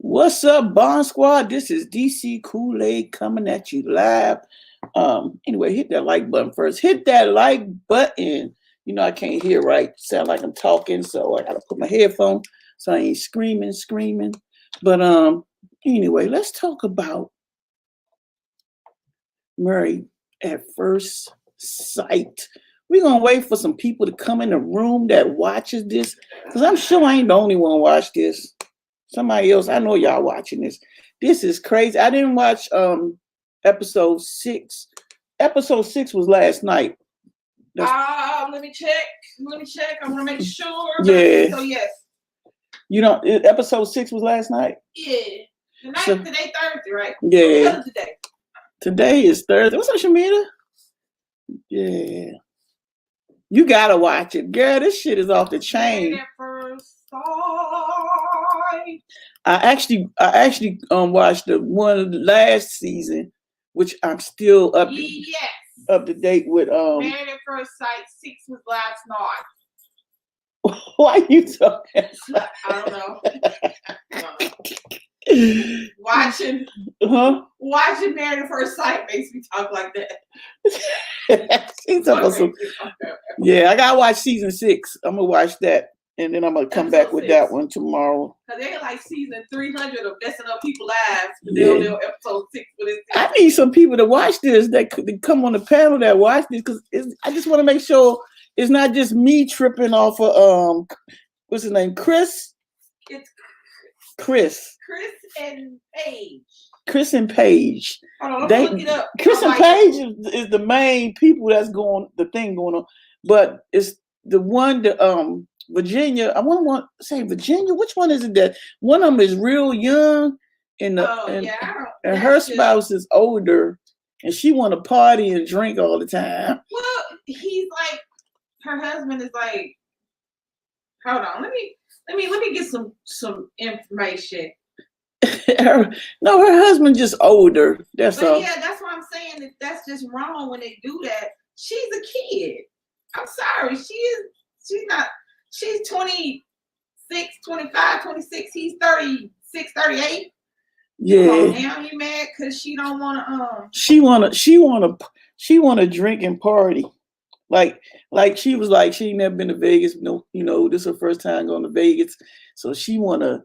What's up, Bond Squad? This is DC Kool-Aid coming at you live. Anyway, hit that like button first. Hit that like button. You know I can't hear right. Sound like I'm talking, so I gotta put my headphone so I ain't screaming. But anyway, let's talk about Married at First Sight. We're gonna wait for some people to come in the room that watches this, because I'm sure I ain't the only one watch this. Somebody else, I know y'all watching this. This is crazy. I didn't watch episode 6. Episode 6 was last night. Let me check. I want to make sure. Yeah. So yes. You know, episode 6 was last night. Yeah. Today Thursday, right? Yeah. What's today? Today is Thursday. What's up, Shamita? Yeah. You gotta watch it, girl. This shit is off the chain. At First Sight. I actually watched the one last season, which I'm still up to date with. Married at First Sight 6 was last night. Why you talking? I don't know. Watching Married at First Sight makes me talk like that. Yeah, I gotta watch season 6. I'm gonna watch that. And then I'm gonna come back with that one tomorrow. Cause they're like season 300 of messing up people's lives. They'll episode 6 for this. I need some people to watch this that could come on the panel that watch this, because I just want to make sure it's not just me tripping off of what's his name, Chris. It's Chris and Paige. Chris and Paige. Hold on, let me look it up. Chris and Paige is the main people that's the thing going on, but it's the one that Virginia, I want to say Virginia. Which one is it that one of them is real young and her spouse is older and she want to party and drink all the time? Well, he's like, her husband is like, hold on, let me get some information. Her husband just older. That's all. Yeah, that's what I'm saying. That's just wrong when they do that. She's a kid. I'm sorry. She's not. She's 26, 25, 26. He's 36, 38. Yeah. Now you mad because she don't want to. She wanna drink and party. Like she was like, she ain't never been to Vegas. No, this is her first time going to Vegas. So she wanna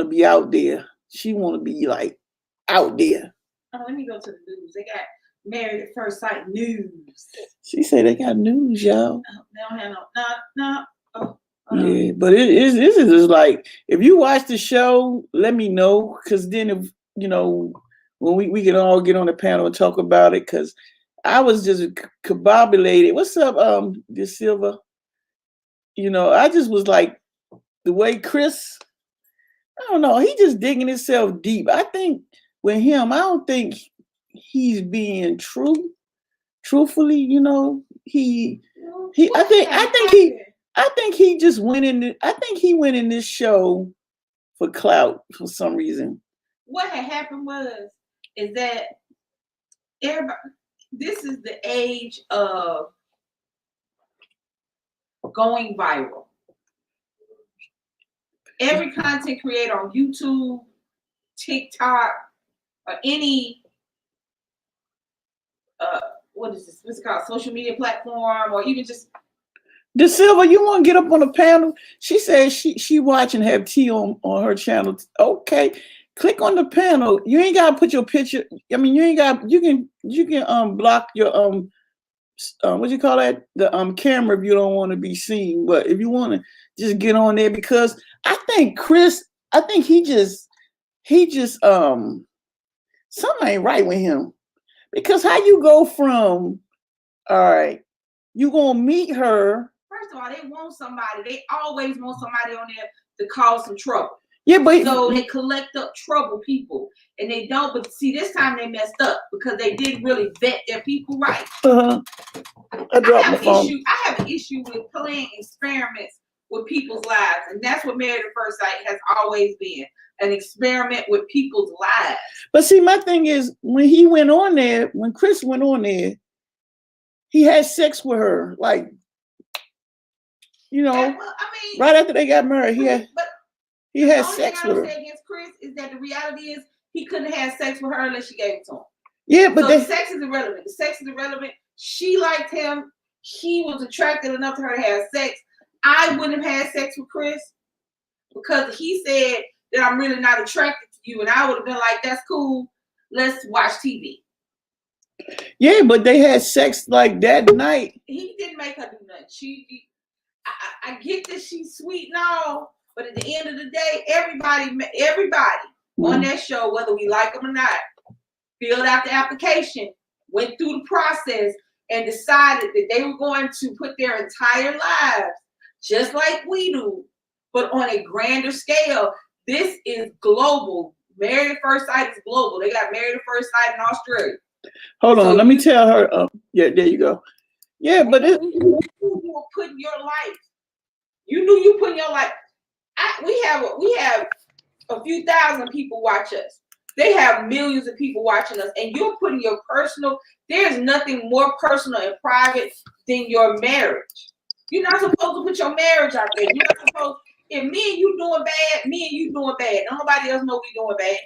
be out there. She wanna be like out there. Oh, let me go to the news. They got Married at First Sight news. She said they got news, y'all. They don't have no. Yeah, but this is just like, if you watch the show, let me know, because then if when we can all get on the panel and talk about it, because I was just combobulated. What's up, this Silver? I just was like, the way Chris, I don't know, he just digging himself deep. I think with him, I don't think he's being truthfully, I think he just went in. I think he went in this show for clout for some reason. What had happened is that everybody. This is the age of going viral. Every content creator on YouTube, TikTok, or any what is this? What's it called? Social media platform, or even just. De Silva, you want to get up on the panel? She says she watching Have Tea on her channel. Okay, click on the panel. You ain't gotta put your picture. I mean, you can block your what you call that, the camera, if you don't want to be seen. But if you want to just get on there, because I think Chris, he just something ain't right with him, because how you go from, all right, you gonna meet her. First of all, they want somebody. They always want somebody on there to cause some trouble. Yeah, but so they collect up trouble people, and they don't. But see, this time they messed up because they didn't really vet their people right. I have an issue with playing experiments with people's lives, and that's what Married at First Sight has always been, an experiment with people's lives. But see, my thing is, when Chris went on there, he had sex with her, like, right after they got married. He He had The only sex thing I with would her. say against Chris is that the reality is he couldn't have sex with her unless she gave it to him. Yeah, but so the sex is irrelevant. The sex is irrelevant. She liked him. He was attracted enough to her to have sex. I wouldn't have had sex with Chris because he said that I'm really not attracted to you, and I would have been like, "That's cool. Let's watch TV." yeah, but they had sex like that night. He didn't make her do nothing. I get that she's sweet and all, but at the end of the day, everybody on that show, whether we like them or not, filled out the application, went through the process, and decided that they were going to put their entire lives, just like we do, but on a grander scale. This is global. Married at First Sight is global. They got Married at First Sight in Australia. Hold on, let me tell her. Yeah, there you go. Yeah, but you were putting your life. You knew you putting your life. We have a few thousand people watch us. They have millions of people watching us, and you're putting your personal. There's nothing more personal and private than your marriage. You're not supposed to put your marriage out there. You're not supposed. If me and you doing bad, me and you doing bad. Nobody else know we doing bad.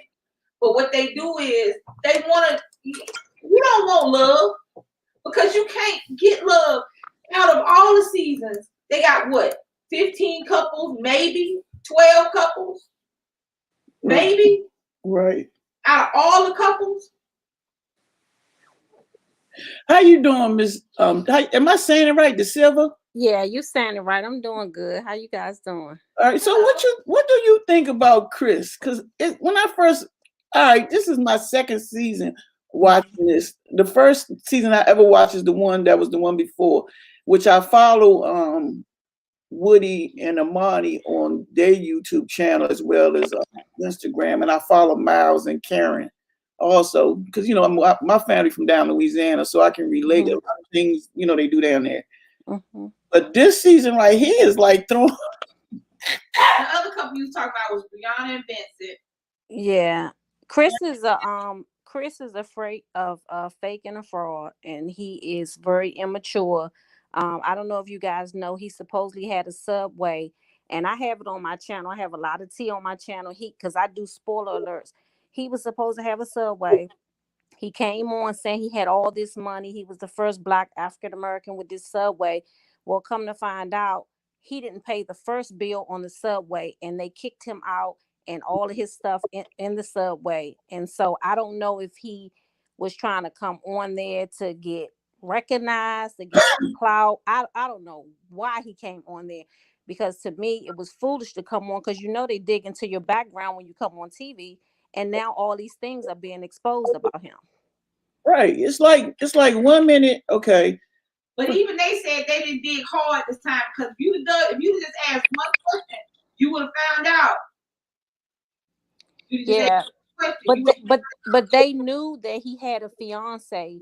But what they do is they want to. You don't want love because you can't get love out of all the seasons. They got what? 15 couples, maybe 12 couples, maybe. Right. Out of all the couples. How you doing, Miss? Am I saying it right, De Silva? Yeah, you saying it right. I'm doing good. How you guys doing? All right. So what do you think about Chris? Because when I first, all right, this is my second season watching this. The first season I ever watched is the one that was the one before, which I follow Woody and Amani on their YouTube channel as well as Instagram, and I follow Miles and Karen also because my family from down Louisiana, so I can relate to a lot of things they do down there. But this season right here is like throwing. The other couple you was talking about was Brianna and Vincent. Yeah, Chris is afraid of fake and a fraud, and he is very immature. I don't know if you guys know, he supposedly had a Subway, and I have it on my channel. I have a lot of tea on my channel. Because I do spoiler alerts. He was supposed to have a Subway. He came on saying he had all this money. He was the first Black African American with this Subway. Well, come to find out, he didn't pay the first bill on the Subway, and they kicked him out and all of his stuff in the Subway. And so I don't know if he was trying to come on there to get recognized, to get clout. I don't know why he came on there, because to me it was foolish to come on, because they dig into your background when you come on TV, and now all these things are being exposed about him. Right. It's like 1 minute, okay. But even they said they didn't dig hard this time, because if you just asked one question, you would have found out. Yeah, but they knew that he had a fiance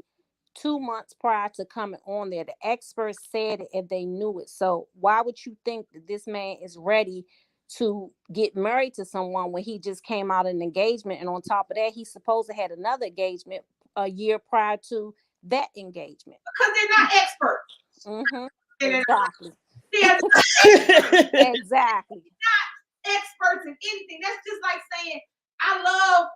2 months prior to coming on there. The experts said it and they knew it. So why would you think that this man is ready to get married to someone when he just came out of an engagement? And on top of that, he's supposed to have another engagement a year prior to that engagement. Because they're not experts. Exactly. Exactly. Not experts in anything. That's just like saying I love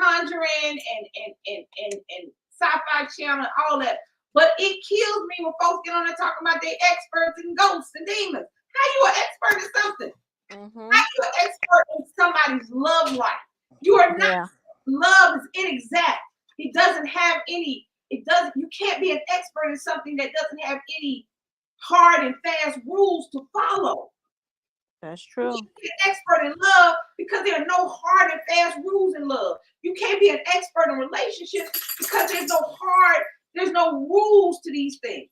Conjuring and Sci-Fi Channel and all that, but it kills me when folks get on there talking about they experts in ghosts and demons. How you an expert in something? How you an expert in somebody's love life? You are not. Yeah. Love is inexact. It doesn't have any. You can't be an expert in something that doesn't have any hard and fast rules to follow. That's true. You can't be an expert in love because there are no hard and fast rules in love. You can't be an expert in relationships because there's no rules to these things.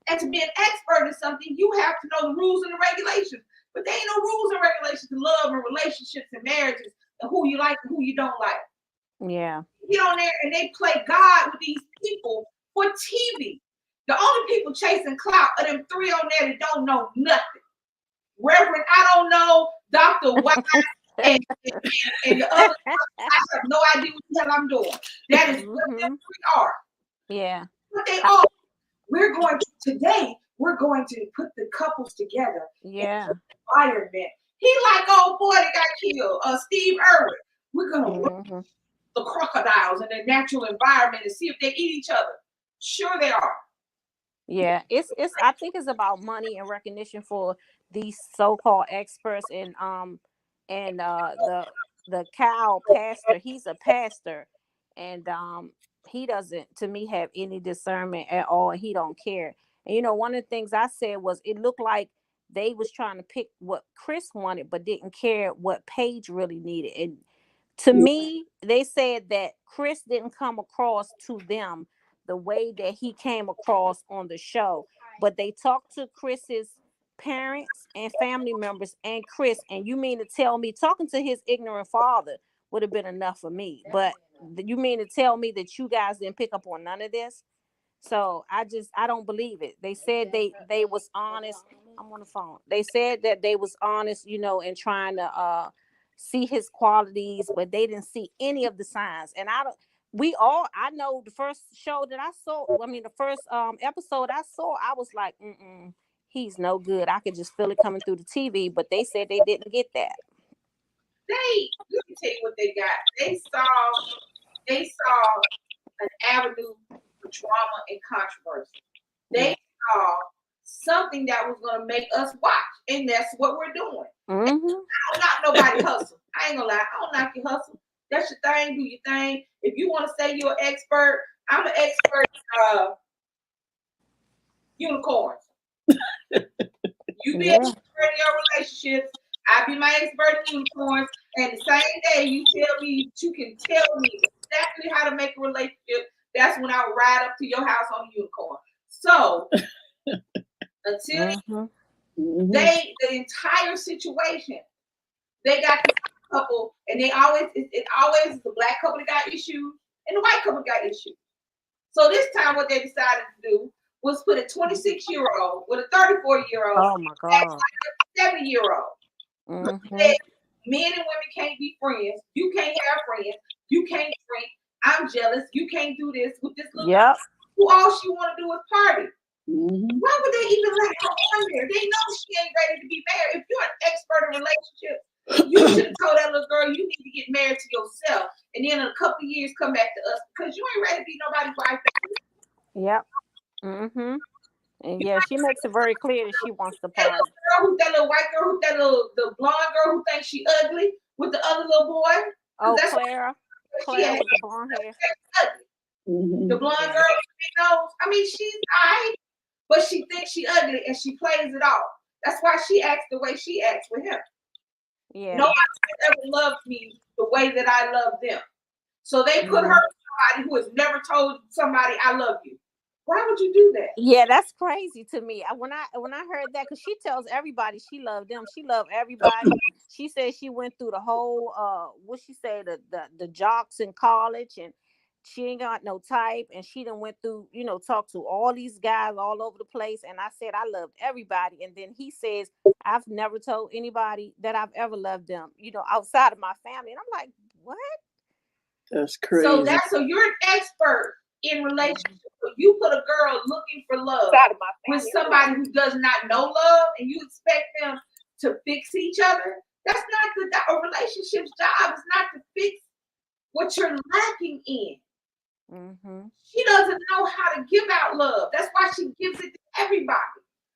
And to be an expert in something, you have to know the rules and the regulations. But there ain't no rules and regulations in love and relationships and marriages and who you like and who you don't like. Yeah. Get on there and they play God with these people for TV. The only people chasing clout are them three on there that don't know nothing. Reverend, I don't know, Dr. White, and the other, I have no idea what the hell I'm doing. That is what them three are. Yeah. What they are. We're going to put the couples together. Yeah. Environment. He like old boy that got killed, Steve Irwin. We're gonna look the crocodiles in their natural environment and see if they eat each other. Sure they are. Yeah, it's I think it's about money and recognition for these so-called experts and the cow pastor. He's a pastor, and he doesn't to me have any discernment at all. He don't care. And one of the things I said was it looked like they was trying to pick what Chris wanted, but didn't care what Paige really needed. And to me, they said that Chris didn't come across to them the way that he came across on the show, but they talked to Chris's parents and family members and Chris. And you mean to tell me talking to his ignorant father would have been enough for me, but you mean to tell me that you guys didn't pick up on none of this? So I don't believe it. They said they was honest. I'm on the phone. They said that they was honest, in trying to see his qualities, but they didn't see any of the signs. And I know the first show that I saw, the first episode I saw, I was like, he's no good. I could just feel it coming through the TV, but they said they didn't get that. Let me tell you what they got. They saw an avenue for drama and controversy. They saw something that was going to make us watch, and that's what we're doing. I don't knock nobody hustle. I ain't gonna lie. I don't knock your hustle. That's your thing. Do your thing. If you want to say you're an expert, I'm an expert in unicorns. You be an expert in your relationships. I be my expert in unicorns. And the same day you tell me that you can tell me exactly how to make a relationship, that's when I will ride up to your house on a unicorn. So until the entire situation, they got the couple, and it always is the black couple that got issues and the white couple got issues. So this time, what they decided to do was put a 26-year-old with a 34-year-old, oh my god, like a 70-year-old. Men and women can't be friends. You can't have friends. You can't drink. I'm jealous. You can't do this with this little girl who all she want to do is party. Why would they even let her on there? They know she ain't ready to be married. If you're an expert in relationships, you should have told that little girl you need to get married to yourself, and then in a couple of years come back to us because you ain't ready to be nobody's wife. And yeah, she makes it very clear that she wants to party. That little white girl, the blonde girl who thinks she ugly with the other little boy. Oh, Claire with the blonde hair. The blonde girl with the big nose. I mean, she's high, but she thinks she ugly and she plays it off. That's why she acts the way she acts with him. Yeah. Nobody ever loved me the way that I love them. So they put her with somebody who has never told somebody I love you. Why would you do that? Yeah, that's crazy to me. When I heard that, because she tells everybody she loved them. She loved everybody. She said she went through the whole what she say, the jocks in college, and she ain't got no type, and she done went through, talked to all these guys all over the place. And I said I loved everybody. And then he says, I've never told anybody that I've ever loved them, outside of my family. And I'm like, what? That's crazy. So you're an expert in relationships. You put a girl looking for love with somebody who does not know love, and you expect them to fix each other. That's not a relationship's job. It's not to fix what you're lacking in. She doesn't know how to give out love. That's why she gives it to everybody.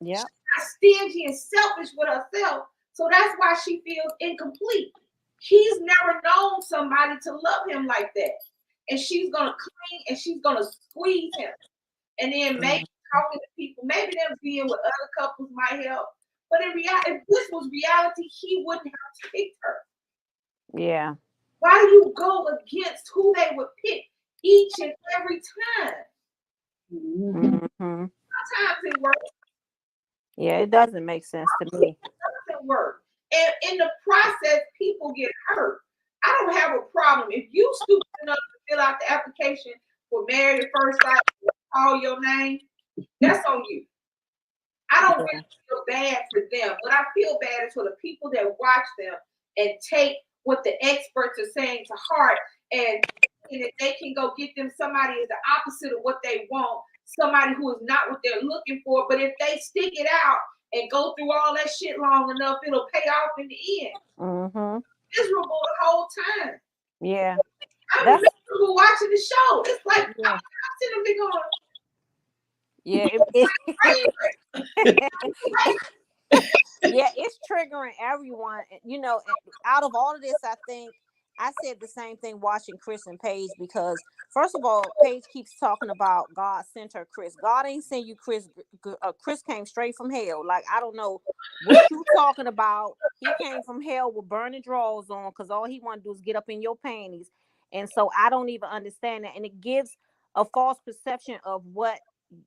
Yeah. She's not stingy and selfish with herself. So that's why she feels incomplete. He's never known somebody to love him like that. And she's going to cling and she's going to squeeze him. And then maybe talking to people, maybe them being with other couples might help. But in reality, if this was reality, he wouldn't have picked her. Yeah. Why do you go against who they would pick each and every time? Sometimes it works. Yeah, it doesn't make sense to me. It doesn't work. And in the process, people get hurt. I don't have a problem. If you stupid enough to fill out the application for married at first sight, call your name, that's on you. I don't really feel bad for them. What I feel bad is for the people that watch them and take what the experts are saying to heart, and if they can go get them somebody is the opposite of what they want, somebody who is not what they're looking for. But if they stick it out and go through all that shit long enough, it'll pay off in the end. Mm-hmm. Miserable the whole time. Yeah. I'm That's miserable watching the show. It's like yeah. I'm sitting there going, Yeah. Yeah, it's triggering everyone. You know, out of all of this, I think I said the same thing watching Chris and Paige, because first of all, Paige keeps talking about God sent her Chris. God ain't sent you Chris. Chris came straight from hell. Like, I don't know what you talking about. He came from hell with burning drawers on, because all he want to do is get up in your panties. And so I don't even understand that. And it gives a false perception of what,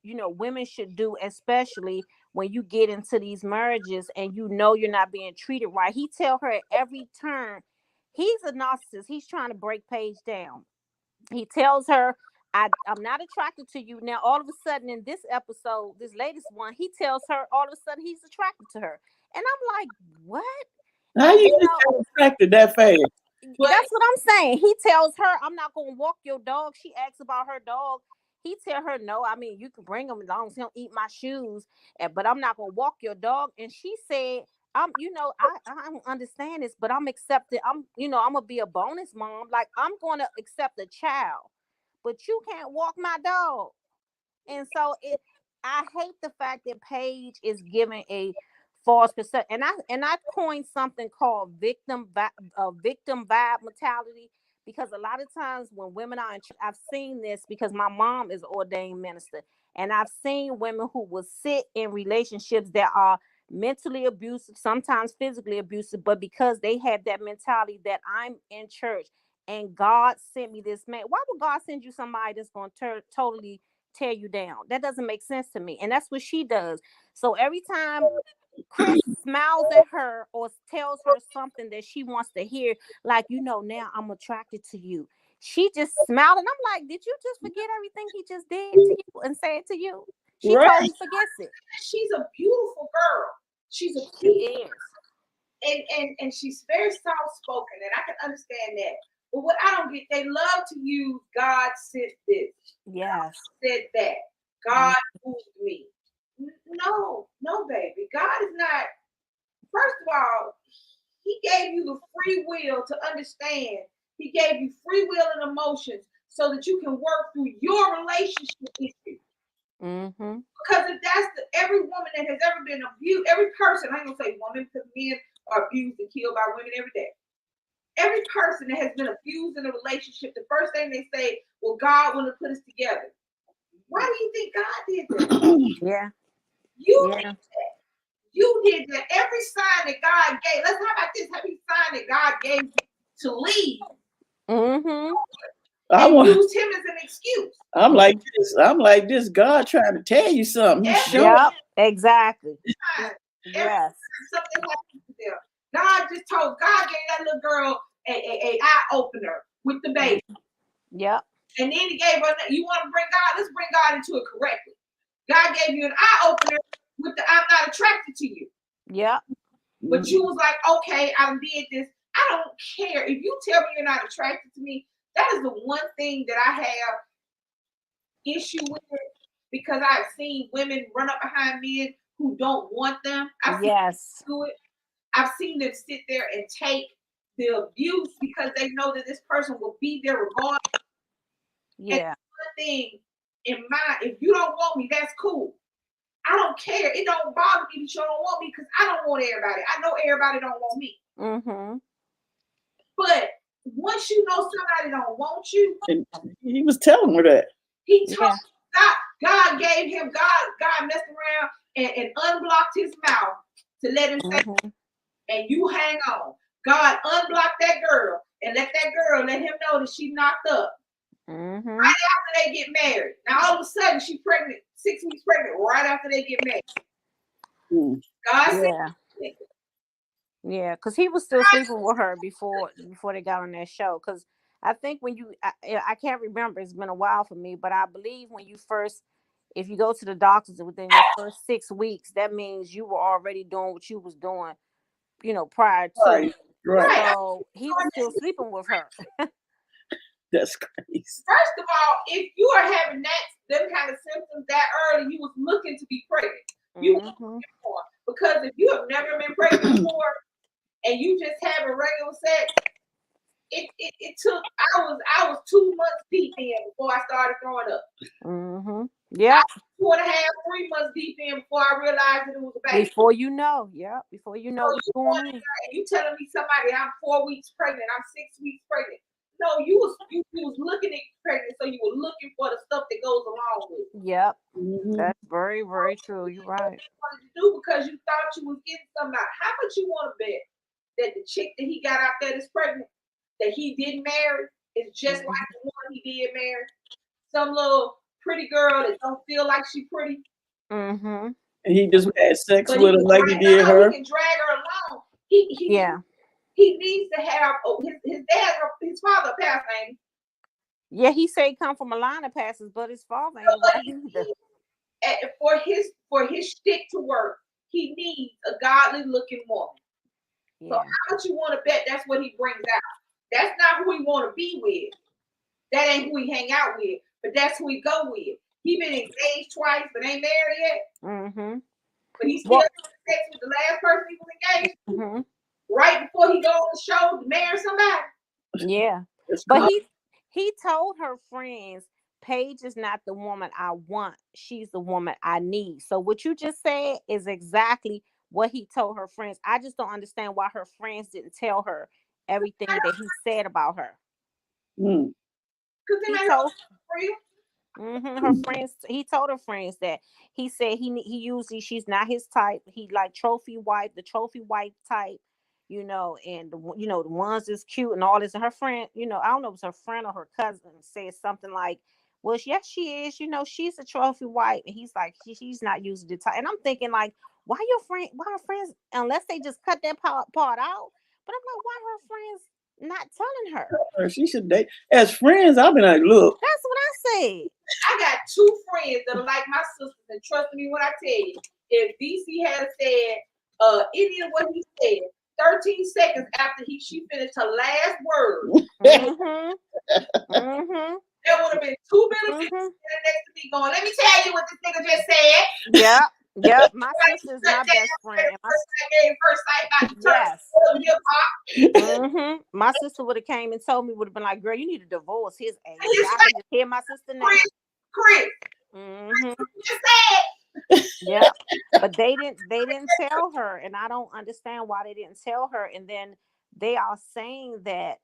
you know, women should do, especially when you get into these marriages and you know you're not being treated right. He tell her at every turn, he's a narcissist. He's trying to break Paige down. He tells her, I'm not attracted to you. Now, all of a sudden in this episode, this latest one, he tells her all of a sudden he's attracted to her. And I'm like, what? How And, you you just know, got attracted that fast? that's what I'm saying. He tells her, I'm not going to walk your dog. She asks about her dog. He tell her, no, I mean, you can bring him as long as he don't eat my shoes, but I'm not going to walk your dog. And she said, you know, I don't understand this, but I'm accepted. I'm going to be a bonus mom. Like, I'm going to accept a child, but you can't walk my dog. And so I hate the fact that Paige is giving a false perception. And I coined something called victim vibe mentality, because a lot of times when women are in church, I've seen this because my mom is an ordained minister, and I've seen women who will sit in relationships that are mentally abusive, sometimes physically abusive, but because they have that mentality that I'm in church and God sent me this man. Why would God send you somebody that's going to totally tear you down? That doesn't make sense to me. And that's what she does. So every time Chris smiles at her or tells her something that she wants to hear, like, you know, now I'm attracted to you, she just smiled. And I'm like, did you just forget everything he just did to you and said to you? She Right. totally forgets it. she's a beautiful girl. She's a She beautiful, is. and she's very soft spoken, and I can understand that. But what I don't get, they love to use God said this, Yes. said that, God moved me. No, no, baby. God is not. First of all, He gave you the free will to understand. He gave you free will and emotions so that you can work through your relationship issues. Mm-hmm. Because if that's every woman that has ever been abused, every person, I ain't gonna say woman because men are abused and killed by women every day. Every person that has been abused in a relationship, the first thing they say, well, God wanted to put us together. Why do you think God did that? Yeah. You Yeah. did that. You did that. Every sign that God gave, how about this? Every sign that God gave you to leave, Mm-hmm. and used him as an excuse. I'm like this. God trying to tell you something. He's showing. Yep. Exactly. Every Yes. time something happened to them, God gave that little girl a eye opener with the baby. Yep. And then He gave her, you want to bring God? Let's bring God into it correctly. God gave you an eye opener with the I'm not attracted to you. Yep. But you was like, okay, I did this. I don't care. If you tell me you're not attracted to me, that is the one thing that I have issue with it, because I've seen women run up behind men who don't want them. I've seen them do it. I've seen them sit there and take the abuse because they know that this person will be there regardless. Yeah. And one thing in mind, if you don't want me, that's cool. I don't care. It don't bother me that you don't want me because I don't want everybody. I know everybody don't want me. Mm-hmm. But once you know somebody don't want you, and he was telling her that. He told God gave him, God messed around and unblocked his mouth to let him say, and you hang on. God unblocked that girl and let him know that she knocked up. Mm-hmm. Right after they get married. Now all of a sudden she's pregnant, 6 weeks pregnant, right after they get married. God said, yeah, because he was still sleeping with her before they got on that show. Because I think when I can't remember, it's been a while for me, but I believe when you first, if you go to the doctors within your first 6 weeks, that means you were already doing what you was doing, you know, prior to. Right. So he was still sleeping with her. That's crazy. First of all, if you are having them kind of symptoms that early, you was looking to be pregnant. You were looking for. Because if you have never been pregnant before and you just having regular sex, it took I was 2 months deep in before I started throwing up. Yeah. 2.5, 3 months deep in before I realized that it was a baby. Before you know, before you know what's going on. And you telling me somebody I'm 4 weeks pregnant, I'm 6 weeks pregnant. No, you was looking at pregnant, so you were looking for the stuff that goes along with it. Yep. That's very, very true. You're right. What you wanted to do because you thought you was getting something out. How much you want to bet that the chick that he got out there that's pregnant, that he didn't marry, is just like the one he did marry? Some little pretty girl that don't feel like she pretty. And he just had sex with her like he did her. He can drag her along. He needs to have his dad, his father passed name. Yeah, he said he come from a line of pastors, but his father ain't right either. For his shtick to work, he needs a godly looking woman. Yeah. So how much you want to bet that's what he brings out? That's not who he want to be with. That ain't who he hang out with, but that's who he go with. He been engaged twice, but ain't married yet. But he still having sex with the last person he was engaged to. Right before he go on the show to marry somebody. Yeah, but he told her friends, Paige is not the woman I want. She's the woman I need. So what you just said is exactly what he told her friends. I just don't understand why her friends didn't tell her everything that he said about her. Because he told her friends. He told her friends that he said he usually, she's not his type. He like the trophy wife type. You know, and the ones that's cute and all this. And her friend, I don't know if it was her friend or her cousin, said something like, well, yes, she is. She's a trophy wife. And he's like, she's not using the type. And I'm thinking, like, why her friends, unless they just cut that part out. But I'm like, why her friends not telling her? She should date. As friends, I've been like, look. That's what I said. I got 2 friends that are like my sisters, and trust me when I tell you, if DC had said any of what he said 13 seconds after she finished her last word, there would have been 2 minutes next to me going, let me tell you what this nigga just said. Yep. My sister's my best friend. My sister would have came and told me, would have been like, girl, you need to divorce his age. I can just hear my sister now. Chris. Yeah, but they didn't tell her, and I don't understand why they didn't tell her. And then they are saying that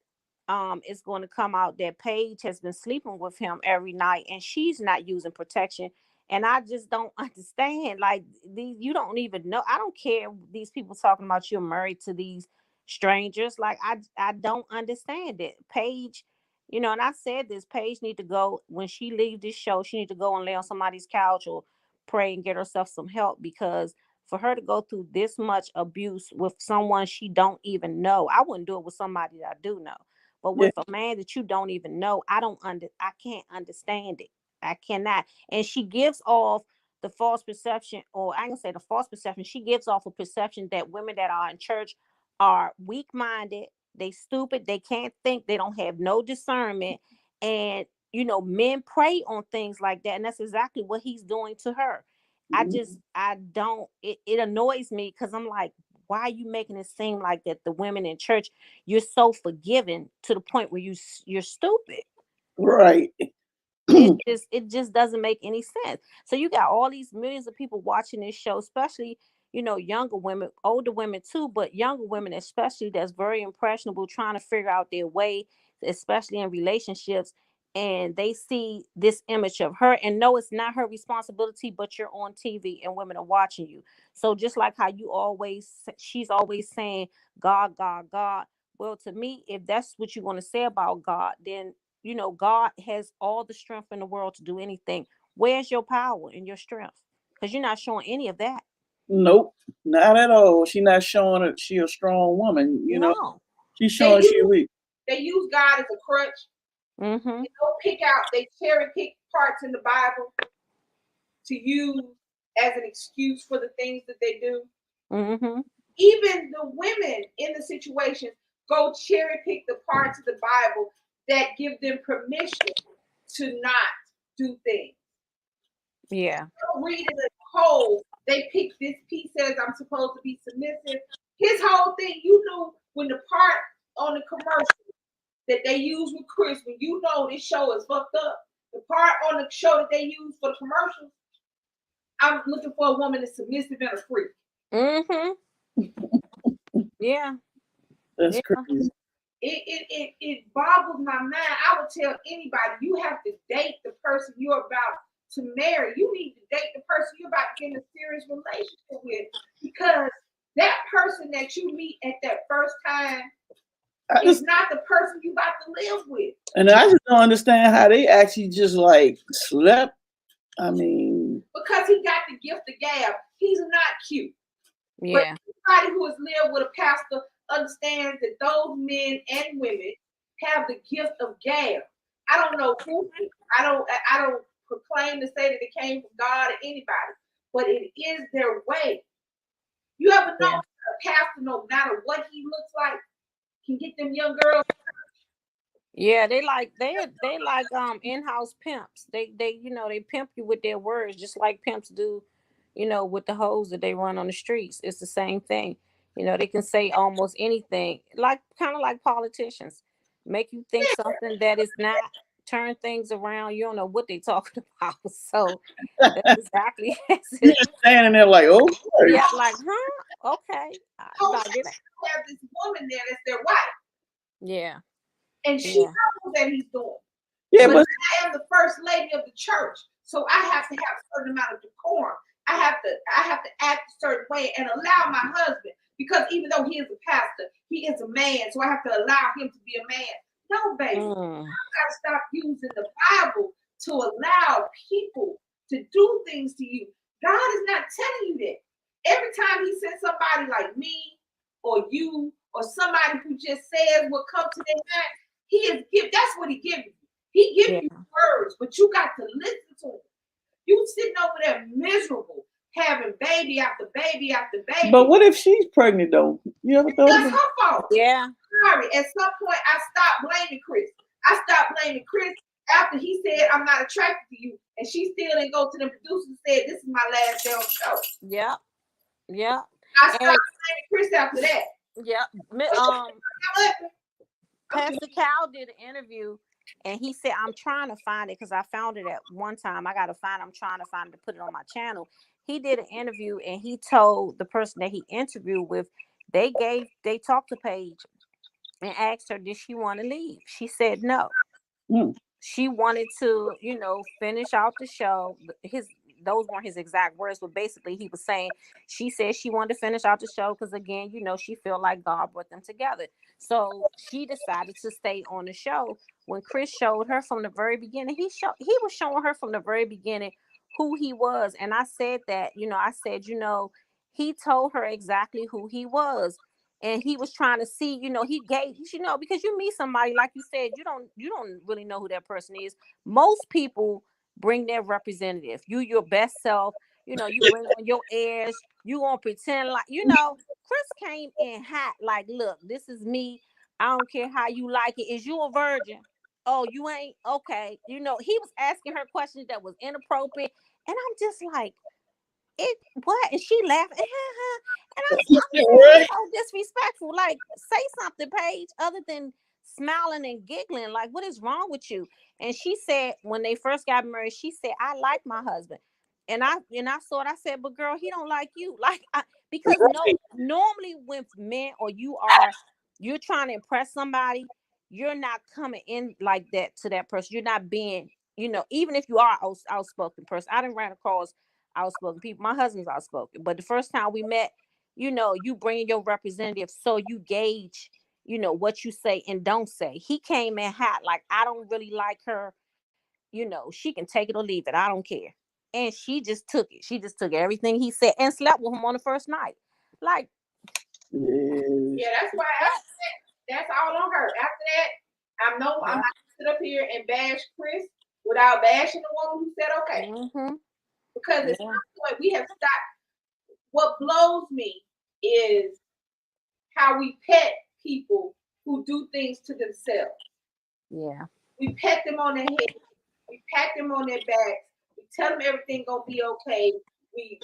it's going to come out that Paige has been sleeping with him every night and she's not using protection. And I just don't understand. Like, you don't even know. I don't care these people talking about you're married to these strangers. Like, I don't understand it. Paige, and I said this, Paige need to go, when she leaves this show, she need to go and lay on somebody's couch or pray and get herself some help, because for her to go through this much abuse with someone she don't even know, I wouldn't do it with somebody that I do know, but with a man that you don't even know, I can't understand it. I cannot. And she gives off the false perception, or I can say the false perception. She gives off a perception that women that are in church are weak-minded, they stupid, they can't think, they don't have no discernment, and men prey on things like that. And that's exactly what he's doing to her. It annoys me, because I'm like, why are you making it seem like that the women in church, you're so forgiving to the point where you're stupid? Right. It just doesn't make any sense. So you got all these millions of people watching this show, especially, younger women, older women too, but younger women especially, that's very impressionable, trying to figure out their way, especially in relationships. And they see this image of her and know it's not her responsibility, but you're on TV and women are watching you. So just like how she's always saying, God, God, God. Well, to me, if that's what you want to say about God, then God has all the strength in the world to do anything. Where's your power and your strength? Because you're not showing any of that. Nope, not at all. She's not showing it. She a strong woman, No. She's showing she weak. They use God as a crutch. They cherry pick parts in the Bible to use as an excuse for the things that they do. Even the women in the situation go cherry pick the parts of the Bible that give them permission to not do things. Yeah. Don't read it as a whole They picked this. He says I'm supposed to be submissive. His whole thing, you knew when the part on the commercial that they use with Chris, when you know this show is fucked up, the part on the show that they use for the commercials, I'm looking for a woman that's submissive and a freak. Yeah. That's crazy. It boggles my mind. I would tell anybody, you have to date the person you're about to marry. You need to date the person you're about to get in a serious relationship with, because that person that you meet at that first time is not the person you about to live with. And I just don't understand how they actually just like slept. I mean, because he got the gift of gab. He's not cute. Yeah. But anybody who has lived with a pastor understands that those men and women have the gift of gab. I don't know who. I don't proclaim to say that it came from God or anybody, but it is their way. You ever know a pastor, no matter what he looks like, can get them young girls? Yeah, they like in-house pimps. They they pimp you with their words, just like pimps do, with the hoes that they run on the streets. It's the same thing. They can say almost anything, like kind of like politicians, make you think something that is not, turn things around. You don't know what they talking about. So that's exactly you're just standing there like, oh, yeah, like, huh? Okay. Have this woman there that's their wife. Yeah. And she knows that he's doing. Yeah, but I am the first lady of the church, so I have to have a certain amount of decorum. I have to act a certain way and allow my husband, because even though he is a pastor, he is a man, so I have to allow him to be a man. No, baby, I gotta stop using the Bible to allow people to do things to you. God is not telling you that. Every time he sends somebody like me or you or somebody who just says what comes to their mind, he is give. That's what he gives you. He gives you words, but you got to listen to him. You sitting over there miserable, having baby after baby after baby. But what if she's pregnant though? You ever thought that's her fault? Yeah. Sorry. At some point, I stopped blaming Chris. I stopped blaming Chris after he said I'm not attracted to you, and she still didn't go to the producers and said this is my last day on the show. Yeah. Yeah. I stopped blaming Chris after that. Yeah. Pastor Cal did an interview, and he said, I'm trying to find it because I found it at one time. I got to find it. I'm trying to find it to put it on my channel. He did an interview, and he told the person that he interviewed with, they talked to Paige and asked her, did she want to leave? She said no. She wanted to, finish out the show. Those weren't his exact words, but basically he was saying, she said she wanted to finish out the show because, again, she felt like God brought them together. So she decided to stay on the show. When Chris showed her from the very beginning, he was showing her from the very beginning who he was. And I said that, he told her exactly who he was. And he was trying to see, he gave, because you meet somebody, like you said, you don't really know who that person is. Most people bring their representative. You your best self, you bring on your airs, you gonna pretend like, Chris came in hot, like, look, this is me. I don't care how you like it. Is you a virgin? Oh, you ain't? Okay. He was asking her questions that was inappropriate. And I'm just like, what? And she laughed. And I'm so disrespectful. Like, say something, Paige, other than smiling and giggling. Like, what is wrong with you? And she said, when they first got married, she said, I like my husband. And I saw it. I said, but girl, he don't like you. Like, because normally with men, or you're trying to impress somebody, you're not coming in like that to that person. You're not being, even if you are outspoken person. I didn't run across outspoken people. My husband's outspoken, but the first time we met, you bring your representative, so you gauge, what you say and don't say. He came in hot, like, I don't really like her. She can take it or leave it. I don't care. And she just took it. She just took everything he said and slept with him on the first night. Like, yeah, that's why that's all on her. After that, I'm not gonna sit up here and bash Chris without bashing the woman who said okay. Because at some point we have stopped. What blows me is how we pet people who do things to themselves. Yeah. We pet them on their head. We pat them on their backs. We tell them everything gonna be okay. We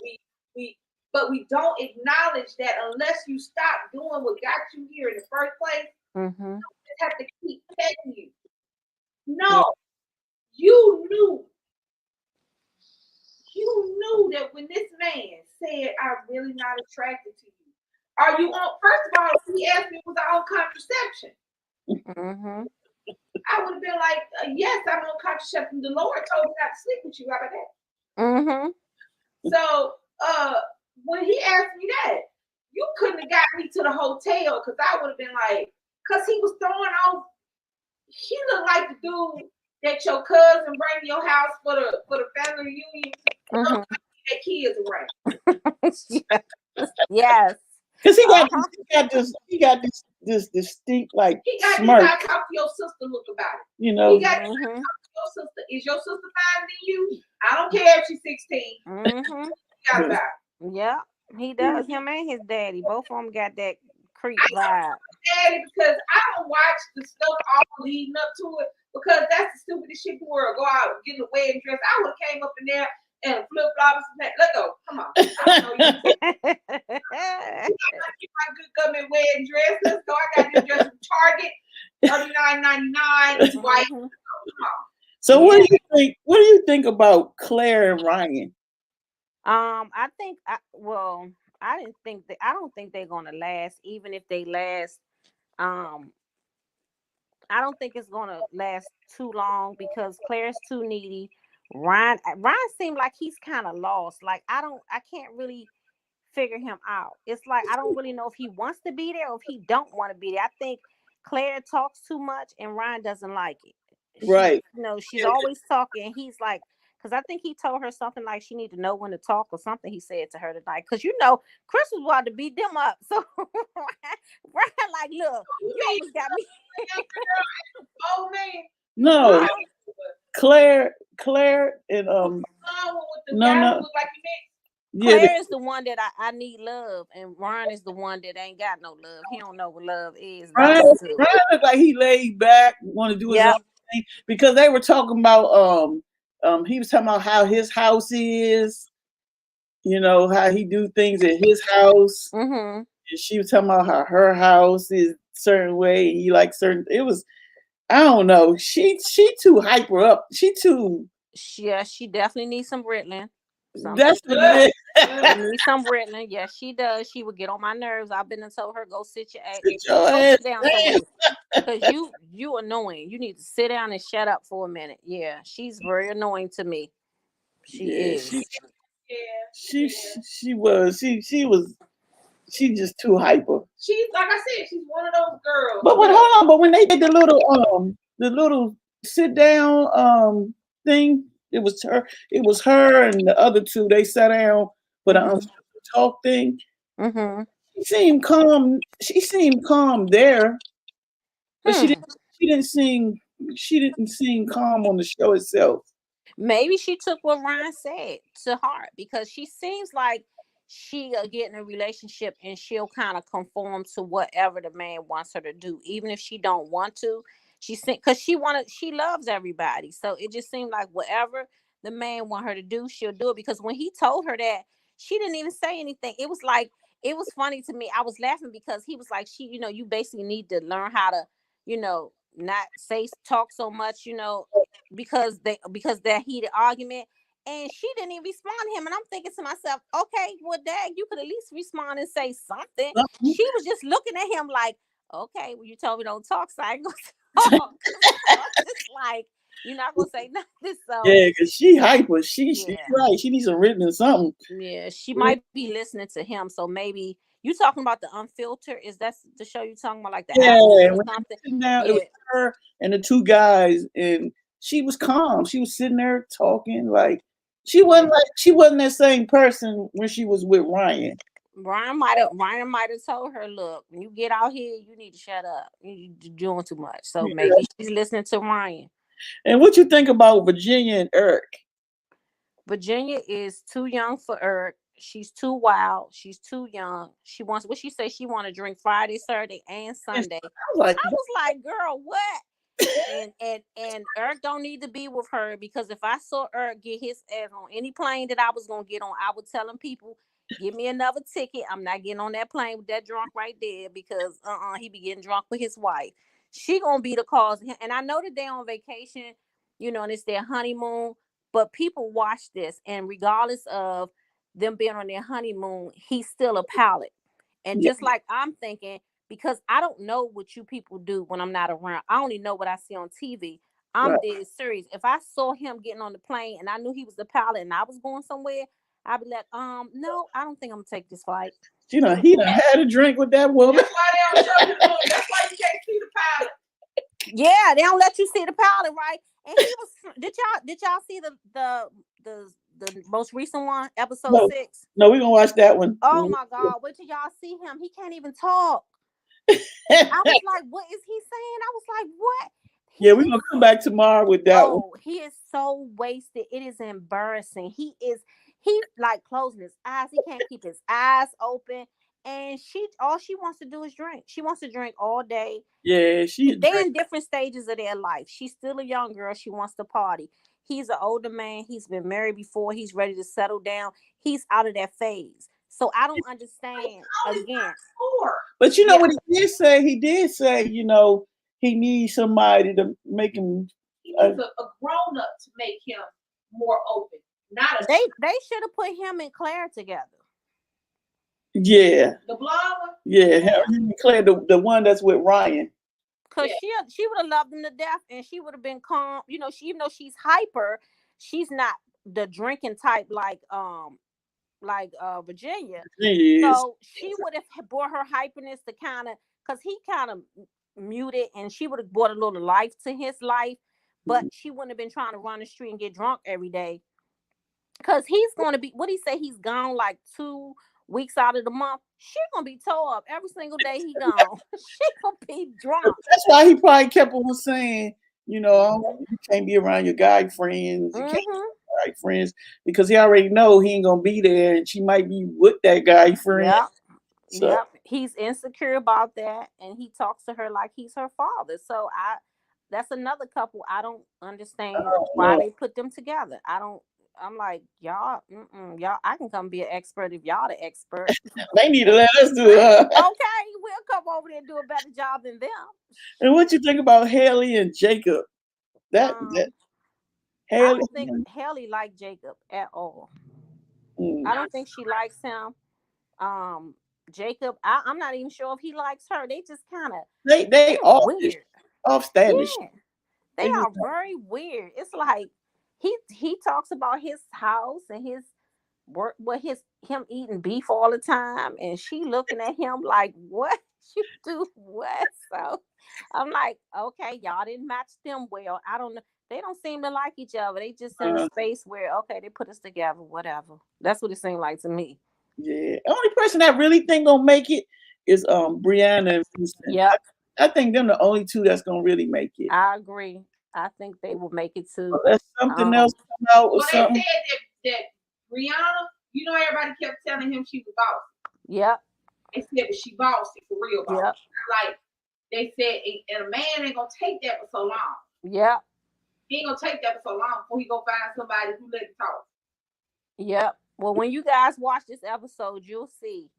But we don't acknowledge that unless you stop doing what got you here in the first place, you just have to keep petting you. No, you knew that when this man said, "I'm really not attracted to you," are you on? First of all, he asked me, "Was I on contraception?" I would have been like, "Yes, I'm on contraception. The Lord told me not to sleep with you." How about that? So, when he asked me that, you couldn't have got me to the hotel because I would have been like, because he was throwing off. He looked like the dude that your cousin bring to your house for the family reunion. Their kids around. Yes. Because he got this distinct like smirk. You got to talk to your sister. Look about it. You know. You got to talk to your sister. Is your sister finer than you? I don't care if she's 16. You got about it. Yeah, he does. Him and his daddy, both of them got that creep vibe. Daddy, because I don't watch the stuff all leading up to it because that's the stupidest shit in the world. Go out and get a wedding dress. I would have came up in there and flip flops and let go. Come on. I know you. Get my good government wedding dress. Let's go. I got this dress from Target, $39.99. It's white. Come on. So what do you think? What do you think about Claire and Ryan? I think I don't think they're gonna last, even if they last. I don't think it's gonna last too long because Claire's too needy. Ryan seemed like he's kind of lost. Like I can't really figure him out. It's like I don't really know if he wants to be there or if he don't want to be there. I think Claire talks too much and Ryan doesn't like it. Right. She's always talking. He's like, because I think he told her something like she need to know when to talk or something he said to her tonight. Because Chris was about to beat them up. So Ryan like, look, you almost got me. Oh man. No. Claire and no. Claire is the one that I need love, and Ryan is the one that ain't got no love. He don't know what love is. Ryan looked like he laid back, want to do his own thing because they were talking about he was talking about how his house is, how he do things at his house. And she was talking about how her house is certain way. He likes certain. It was, I don't know. She too hyper up. She definitely needs some Ritalin. That's what it is. She needs some Ritalin. Yes, she does. She would get on my nerves. I've been and told her, go sit your ass. Sit down somewhere. Because you annoying. You need to sit down and shut up for a minute. Yeah, she's very annoying to me. She is. She was. She's just too hyper. She's like I said, she's one of those girls. But hold on. But when they did the little sit down thing, it was her and the other two. They sat down for the talk thing. She seemed calm. She seemed calm there, but she didn't seem calm on the show itself. Maybe she took what Ryan said to heart because she seems like she'll get in a relationship and she'll kind of conform to whatever the man wants her to do, even if she don't want to. Because she loves everybody, so it just seemed like whatever the man want her to do, she'll do it. Because when he told her that, she didn't even say anything. It was funny to me. I was laughing because he was like, you basically need to learn how to, not talk so much, because that heated argument. And she didn't even respond to him. And I'm thinking to myself, okay, well, Dad, you could at least respond and say something. She was just looking at him like, okay, well, you told me don't talk, so I ain't gonna talk. It's like, you're not gonna say nothing. So yeah, because she hyper. She's right. She needs some written or something. Yeah, she might be listening to him. So maybe you talking about the Unfiltered? Is that the show you talking about, like the or something? It was her and the two guys, and she was calm. She was sitting there talking like she wasn't that same person when she was with Ryan. Ryan might have told her, look, when you get out here, you need to shut up. You're doing too much. So maybe she's listening to Ryan. And what you think about Virginia and Eric? Virginia is too young for Eric. She's too wild. She's too young. She wants what she said. She want to drink Friday, Saturday, and Sunday. I was like, girl, what? and Eric don't need to be with her, because if I saw Eric get his ass on any plane that I was gonna get on, I would tell him people Give me another ticket. I'm not getting on that plane with that drunk right there because he be getting drunk with his wife. She gonna be the cause. And I know that they on vacation, and it's their honeymoon. But people watch this, and regardless of them being on their honeymoon, he's still a pilot. And Yeah, just like I'm thinking, because I don't know what you people do when I'm not around. I only know what I see on TV. I'm right. dead serious. If I saw him getting on the plane and I knew he was the pilot and I was going somewhere, I'd be like, no, I don't think I'm gonna take this flight. He done had a drink with that woman. That's why they don't show you the movie. That's why you can't see the pilot. Yeah, they don't let you see the pilot, right? And he was. Did y'all see the most recent one, episode No, 6? no, we're gonna watch that one. Oh my God! Wait till y'all see him. He can't even talk. I was like, what is he saying? I was like, what? Yeah, we're gonna come back tomorrow with that one. Oh, he is so wasted. It is embarrassing. He like closing his eyes. He can't keep his eyes open. And all she wants to do is drink. She wants to drink all day. Yeah, They're in different stages of their life. She's still a young girl. She wants to party. He's an older man. He's been married before. He's ready to settle down. He's out of that phase. So I don't understand again. But you know Yeah, what he did say? He did say, he needs somebody to make him. He needs a grown up to make him more open. Not a they should have put him and Claire together. Yeah, the blonde one. yeah. Him and Claire, the one that's with Ryan. Cause Yeah. she would have loved him to death, and she would have been calm. Even though she's hyper, she's not the drinking type like Virginia. She is. So she would have brought her hyperness to because he kind of muted, and she would have brought a little life to his life, but she wouldn't have been trying to run the street and get drunk every day. Because he's going to be, what he say, he's gone like 2 weeks out of the month. She gonna be tore up every single day he gone. She gonna be drunk. That's why he probably kept on saying, you can't be around your guy friends. You can't be around guy friends because he already know he ain't gonna be there, and she might be with that guy friend. Yep. So, Yep. He's insecure about that, and he talks to her like he's her father. So that's another couple I don't understand why they put them together. I'm like, y'all, I can come be an expert if y'all the expert. they need to let us do it. Okay, we'll come over there and do a better job than them. And what you think about Haley and Jacob? That I Haley. don't think Haley liked Jacob at all. I don't think she likes him. Jacob, I'm not even sure if he likes her. They just kind of they all weird. Off standish. Yeah, they are very weird. It's like he talks about his house and his work, him eating beef all the time, and she looking at him like, what you do what? So I'm like, okay, y'all didn't match them well. I don't know. They don't seem to like each other. They just in a space where, okay, they put us together, whatever. That's what it seemed like to me. Yeah. The only person I really think gonna make it is Brianna and Vincent. Yep. I think them the only two that's gonna really make it. I agree. I think they will make it too. Unless something else come out or something. They said that Rihanna, everybody kept telling him she was bossy. Yep. They said that she bossy for real bossy. Yep. Like they said, and a man ain't gonna take that for so long. Yep. He ain't gonna take that for so long before he go find somebody who let him talk. Yep. Well, when you guys watch this episode, you'll see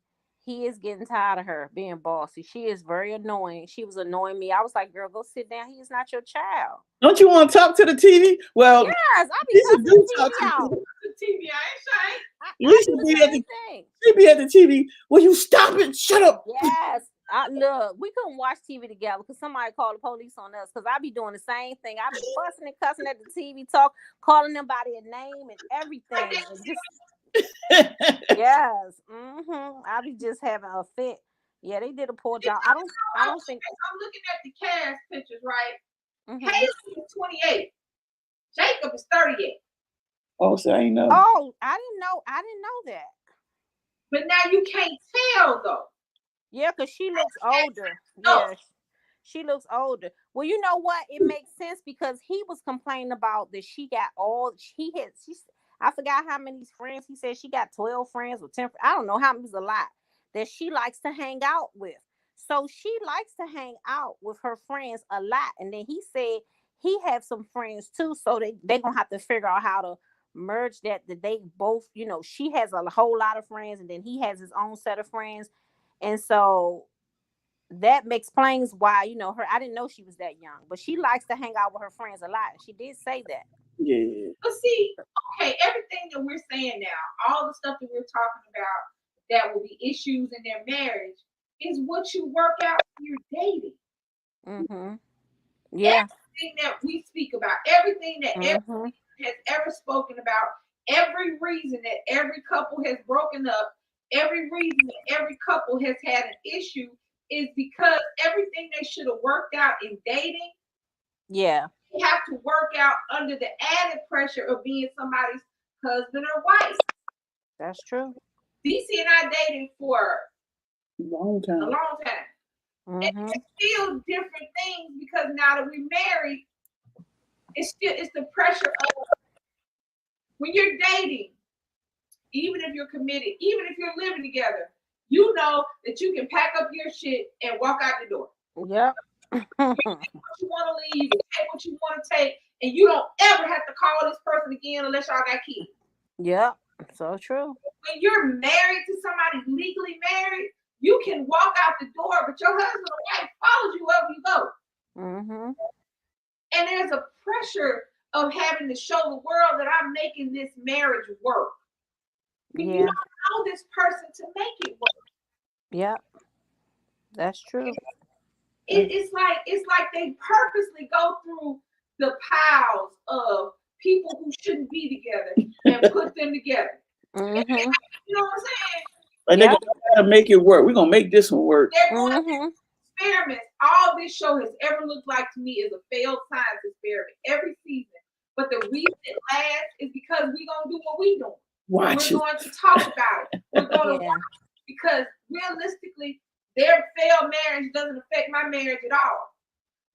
he is getting tired of her being bossy. She is very annoying. She was annoying me. I was like, girl, go sit down. He is not your child. Don't you want to talk to the TV? Well, yes, I be cussing the TV out. The TV, I She be at the TV. Will you stop it? Shut up. Yes. Look, we couldn't watch TV together because somebody called the police on us because I be doing the same thing. I be fussing and cussing at the TV, calling them by their name and everything. And yes. I be just having a fit. Yeah, they did a poor job. I don't think. I'm looking at the cast pictures, right? Haley is 28. Jacob is 38. Oh, so I know. Oh, I didn't know that. But now you can't tell though. Yeah, because she looks older. Yeah, she looks older. Well, you know what? It makes sense because he was complaining about that she got I forgot how many friends. He said she got 12 friends or 10. I don't know how many, a lot that she likes to hang out with. So she likes to hang out with her friends a lot. And then he said he have some friends too. So they're going to have to figure out how to merge that they both, she has a whole lot of friends, and then he has his own set of friends, and so that explains why, her. I didn't know she was that young, but she likes to hang out with her friends a lot. She did say that. Yeah. But see, okay, everything that we're saying now, all the stuff that we're talking about that will be issues in their marriage, is what you work out when you're dating. Mm-hmm. Yeah. Everything that we speak about, everything that Mm-hmm. everyone has ever spoken about, every reason that every couple has broken up, every reason that every couple has had an issue is because everything they should have worked out in dating, Yeah. they have to work out under the added pressure of being somebody's husband or wife. That's true. DC and I dated for Long a time. long time. And Mm-hmm. it's still different things because now that we're married, it's the pressure of when you're dating, even if you're committed, even if you're living together, you know that you can pack up your shit and walk out the door. Yep. What you want to leave, and take what you want to take, and you don't ever have to call this person again unless y'all got kids. Yep. So true. When you're married to somebody legally married, you can walk out the door, but your husband or wife follows you wherever you go. Mm-hmm. And there's a pressure of having to show the world that I'm making this marriage work. When you Yeah. don't know this person to make it work. Yep. That's true. It's like they purposely go through the piles of people who shouldn't be together and put them together. Mm-hmm. You know what I'm saying? Like Yep. they're gonna make it work. We're gonna make this one work. They're going Mm-hmm. to experiments. All this show has ever looked like to me is a failed science experiment every season. But the reason it lasts is because we're gonna do what we do. Watch We're it. going to talk about it. We're going to Yeah. watch it because realistically, their failed marriage doesn't affect my marriage at all.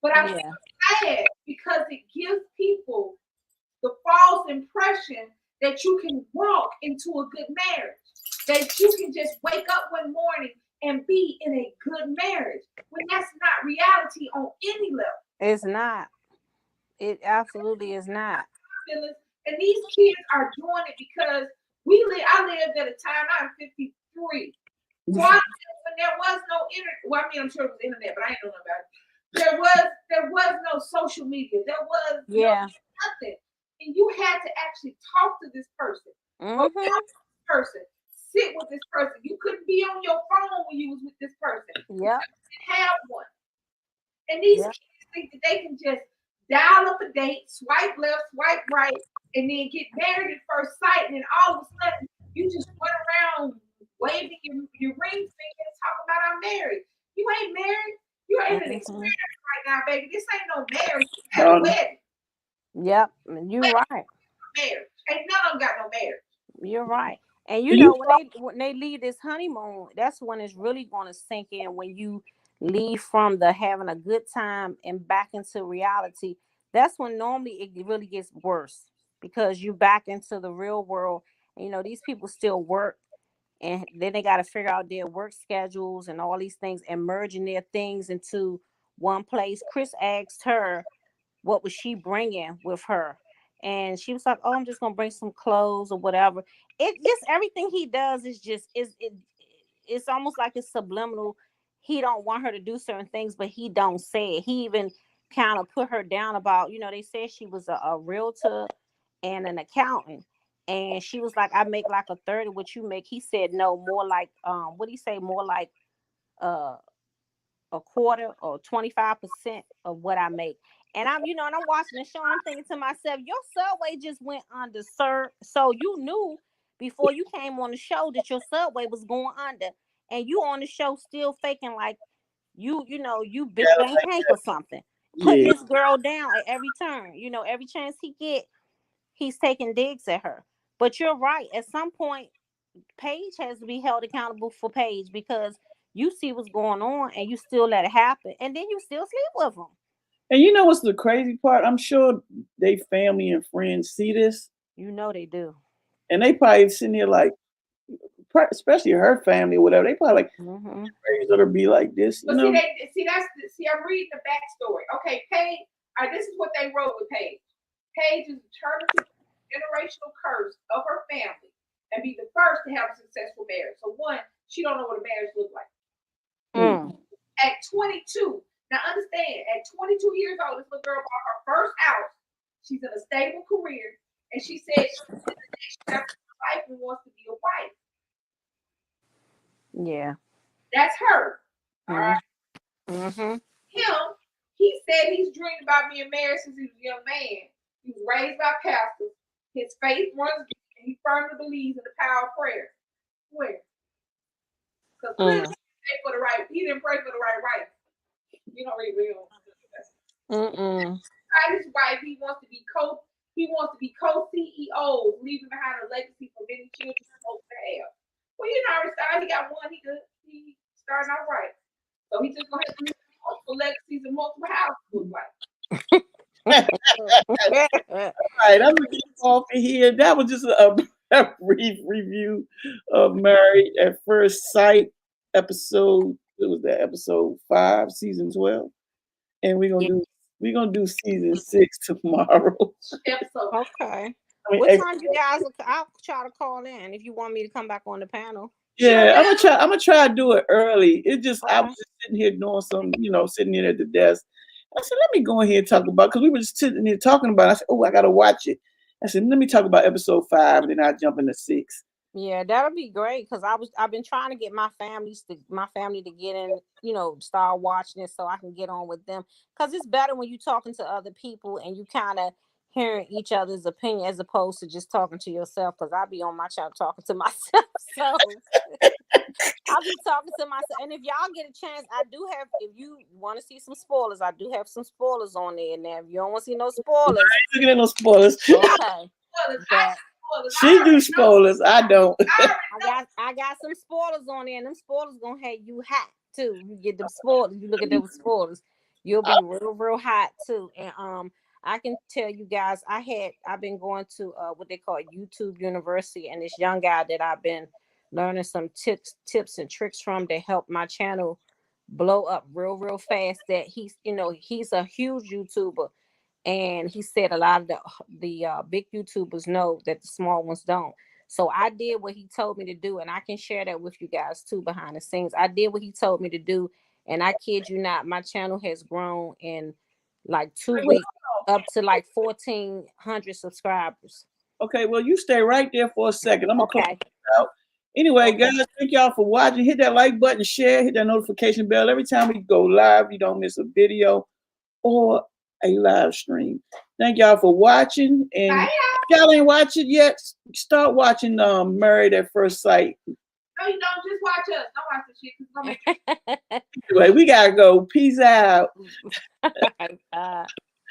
But I feel sad because it gives people the false impression that you can walk into a good marriage, that you can just wake up one morning and be in a good marriage, when that's not reality on any level. It's not. It absolutely is not. Phyllis. And these kids are doing it because I lived at a time, I'm 53. So I lived when there was no internet. Well, I mean, I'm sure it was internet, but I ain't know about it. There was no social media. There was nothing. And you had to actually talk to this person. Or talk to this person. Sit with this person. You couldn't be on your phone when you was with this person. Yep. You didn't have one. And these kids think that they can just dial up a date, swipe left, swipe right, and then get married at first sight, and then all of a sudden you just run around waving your ring finger and talking about I'm married. You ain't married. You're in an experience right now, baby. This ain't no marriage. You got a wedding. Yep. You're right. Marriage. Ain't none of them got no marriage. You're right. And you know, when they leave this honeymoon, that's when it's really going to sink in, when you leave from the having a good time and back into reality. That's when normally it really gets worse, because you back into the real world. And, these people still work, and then they got to figure out their work schedules and all these things, and merging their things into one place. Chris asked her what was she bringing with her, and she was like, oh, I'm just gonna bring some clothes or whatever. It just, everything he does is just it's almost like it's subliminal. He don't want her to do certain things, but he don't say it. He even kind of put her down about, they said she was a realtor and an accountant, and she was like, I make like a third of what you make. He said no, more like what do you say, more like uh a quarter or 25% of what I make. And I'm watching the show, and I'm thinking to myself, your subway just went under, sir. So you knew before you came on the show that your subway was going under, and you on the show still faking like you big bang Hank or something, putting this girl down at every turn. Every chance he get, he's taking digs at her. But you're right. At some point, Paige has to be held accountable for Paige, because you see what's going on and you still let it happen, and then you still sleep with them. And you know what's the crazy part? I'm sure they family and friends see this. They do. And they probably sitting here like, especially her family or whatever, they probably like, raised her to be like this. But see, I'm reading the backstory. Okay, Paige, this is what they wrote with Paige. Paige is determined to generational curse of her family and be the first to have a successful marriage. So one, she don't know what a marriage looks like. At 22, now understand, at 22 years old, this little girl bought her first house. She's in a stable career, and she said she's in the next chapter of her life and wants to be a wife. Yeah. That's her. All right. Mm-hmm. Him, he said he's dreamed about being married since he was a young man. He was raised by pastors. His faith runs deep, and he firmly believes in the power of prayer. Where? Because clearly he didn't pray for the right wife. You know, real. His wife, he wants to be co-CEO, leaving behind a legacy for many children supposed to have. Well, you know, he got one. He started out right. So he just gonna have to multiple legacies and multiple houses look like. All right, I'm gonna get off of here. That was just a brief review of Married at First Sight episode. It was that episode 5, season 12, and we're gonna do season 6 tomorrow. Episode. Okay. What time you guys? I'll try to call in if you want me to come back on the panel. Yeah, I'm gonna try to do it early. I was just sitting here doing some, sitting here at the desk. I said, let me go in here and talk about, because we were just sitting here talking about it. I said, oh, I gotta watch it. I said, let me talk about episode 5, and then I'll jump into 6. Yeah, that'll be great, because I've been trying to get my family to get in, start watching it so I can get on with them. Because it's better when you're talking to other people and you kind of hearing each other's opinion as opposed to just talking to yourself. Because I'll be on my channel talking to myself. So I'll be talking to myself. And if y'all get a chance, if you want to see some spoilers, I do have some spoilers on there. Now, if you don't want to see no spoilers, I ain't looking at no spoilers. Okay. She do spoilers. I don't. I got some spoilers on there, and them spoilers gonna have you hot too. You get them spoilers. You look at those spoilers, you'll be real hot too. And I can tell you guys, I've been going to what they call YouTube University, and this young guy that I've been learning some tips and tricks from to help my channel blow up real fast. That he's a huge YouTuber. And he said a lot of the big YouTubers know that the small ones don't. So I did what he told me to do, and I can share that with you guys too behind the scenes. I did what he told me to do, and I kid you not, my channel has grown in like 2 weeks up to like 1,400 subscribers. Okay, well, you stay right there for a second. I'm gonna come out. Anyway, guys, thank y'all for watching. Hit that like button, share, hit that notification bell. Every time we go live, you don't miss a video or a live stream. Thank y'all for watching. And if y'all ain't watched it yet, start watching Married at First Sight. No, you don't. Just watch us. Don't watch the shit. Anyway, we gotta go. Peace out.